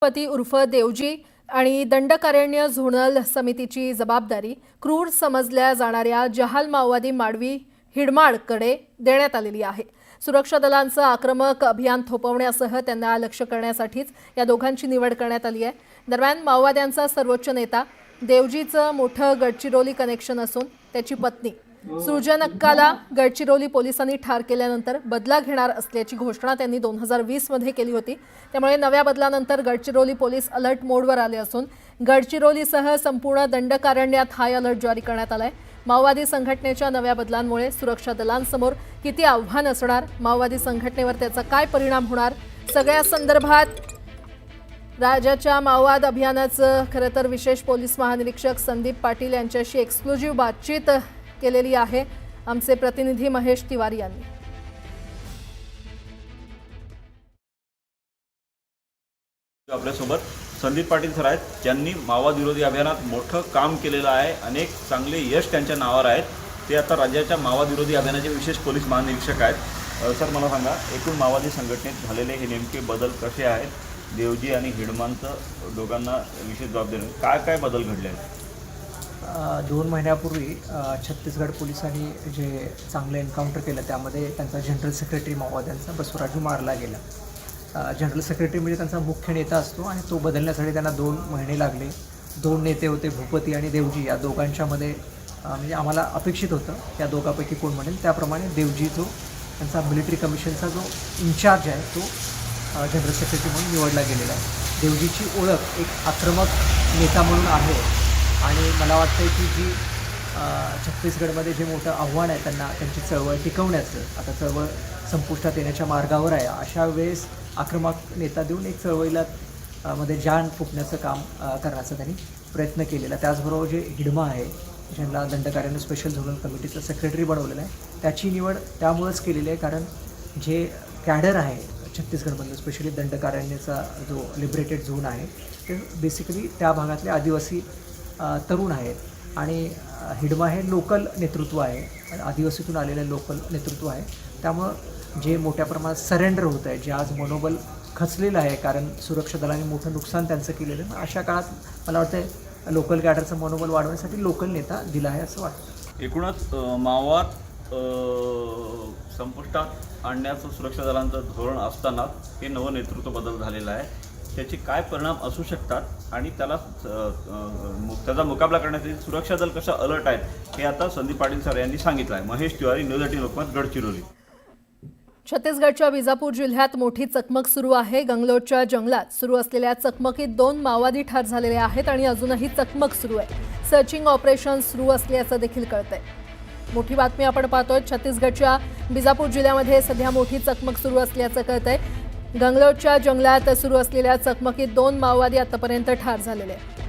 पती उर्फ देवजी आणि दंडकारण्य झोनल समितीची जबाबदारी क्रूर समजल्या जाणाऱ्या जहाल माओवादी माडवी हिडमाळकडे देण्यात आलेली आहे। सुरक्षा दलांचं आक्रमक अभियान थोपवण्यासह त्यांना लक्ष्य करण्यासाठीच या दोघांची निवड करण्यात आली आहे। दरम्यान माओवाद्यांचा सर्वोच्च नेता देवजीचं मोठं गडचिरोली कनेक्शन असून त्याची पत्नी सृजन अक्काला गडचिरोली पोलिसांनी ठार केल्यानंतर बदला घेणार असल्याची घोषणा त्यांनी 2020 मध्ये केली होती। त्यामुळे नव्या बदलानंतर गडचिरोली पोलीस अलर्ट मोडवर आले असून गडचिरोलीसह संपूर्ण दंडकारण्यात हाय अलर्ट जारी करण्यात आलाय। माओवादी संघटनेच्या नव्या बदलांमुळे सुरक्षा दलांसमोर किती आव्हान असणार, माओवादी संघटनेवर त्याचा काय परिणाम होणार, सगळ्या संदर्भात राज्याच्या माओवाद अभियानाचं खरं तर विशेष पोलीस महानिरीक्षक संदीप पाटील यांच्याशी एक्सक्लुझिव्ह बातचीत केलेली आहे आमचे प्रतिनिधी महेश तिवारी यांनी। आपल्यासोबत संदीप पाटील सर आहेत, ज्यांनी माओवाद विरोधी अभियानात मोठं काम केलेलं आहे। अनेक चांगले यश त्यांच्या नावावर आहेत। ते आता राज्याच्या माओवाद विरोधी अभियानाचे विशेष पोलीस महानिरीक्षक आहेत। सर मला सांगा, एकूण माओवादी संघटनेत झालेले हे नेमके बदल कसे आहेत? देवजी आणि हिडमांचं दोघांना विशेष जबाबदारी काय काय बदल घडले आहेत? 2 महिन्यापूर्वी छत्तीसगड पोलिसांनी जे चांगलं एन्काउंटर केलं त्यामध्ये त्यांचा जनरल सेक्रेटरी माओवाद्यांचा बसवराजू मारला गेला। जनरल सेक्रेटरी म्हणजे त्यांचा मुख्य नेता असतो आणि तो बदलण्यासाठी त्यांना 2 महिने लागले। 2 नेते होते, भूपती आणि देवजी। या दोघांच्यामध्ये म्हणजे आम्हाला अपेक्षित होतं त्या दोघांपैकी कोण म्हणेल त्याप्रमाणे देवजी जो त्यांचा मिलिटरी कमिशनचा जो इन्चार्ज आहे तो जनरल सेक्रेटरी म्हणून निवडला गेलेला आहे। देवजीची ओळख एक आक्रमक नेता म्हणून आहे आणि मला वाटतं की जी छत्तीसगडमध्ये जे मोठं आव्हान आहे त्यांना त्यांची चळवळ टिकवण्याचं, आता चळवळ संपुष्टात येण्याच्या मार्गावर आहे, अशा वेळेस आक्रमक नेता देऊन एक चळवळीला मध्ये जान फुकण्याचं काम करण्याचा त्यांनी प्रयत्न केलेला। त्याचबरोबर जे हिडमा आहे, ज्यांना दंडकारण्य स्पेशल झोनल कमिटीचं सेक्रेटरी बनवलेलं आहे, त्याची निवड त्यामुळेच केलेली आहे कारण जे कॅडर आहे छत्तीसगडमधलं, स्पेशली दंडकारण्याचा जो लिबरेटेड झोन आहे ते बेसिकली त्या भागातले आदिवासी तरुण आहेत आणि हिडमा हे लोकल नेतृत्व आहे, आदिवासीतून आलेलं लोकल नेतृत्व आहे। त्यामुळं जे मोठ्या प्रमाणात सरेंडर होत आहे, जे आज मनोबल खचलेलं आहे कारण सुरक्षा दलाने मोठं नुकसान त्यांचं केलेलं आहे, अशा काळात मला वाटतं लोकल कॅडरचं मनोबल वाढवण्यासाठी लोकल नेता दिला आहे असं वाटतं। एकूणच माओवाद संपुष्टात आणण्याचं सुरक्षा दलांचं धोरण असताना हे नवं नेतृत्व बदल झालेला आहे, त्याचे काय परिणाम असू शकतात आणि त्याला त्याचा मुकाबला करण्यासाठी सुरक्षा दल कसं अलर्ट आहेत हे आता संदीप पाटील सर यांनी सांगितलं आहे। महेश तिवारी, न्यूज 18 लोकमत, गडचिरोली। छत्तीसगडच्या विजापूर जिल्ह्यात मोठी चकमक सुरू आहे। गंगलोटच्या जंगलात सुरू असलेल्या चकमकीत 2 माओवादी ठार झालेले आहेत आणि अजूनही चकमक सुरू आहे। सर्चिंग ऑपरेशन सुरू असल्याचं देखील कळतंय। मोठी बातमी आपण पाहतोय, छत्तीसगडच्या विजापूर जिल्ह्यामध्ये सध्या मोठी चकमक सुरू असल्याचं कळतंय। गंगलोटच्या जंगलात सुरू असलेल्या चकमकीत 2 माओवादी आतापर्यंत ठार झालेले आहेत।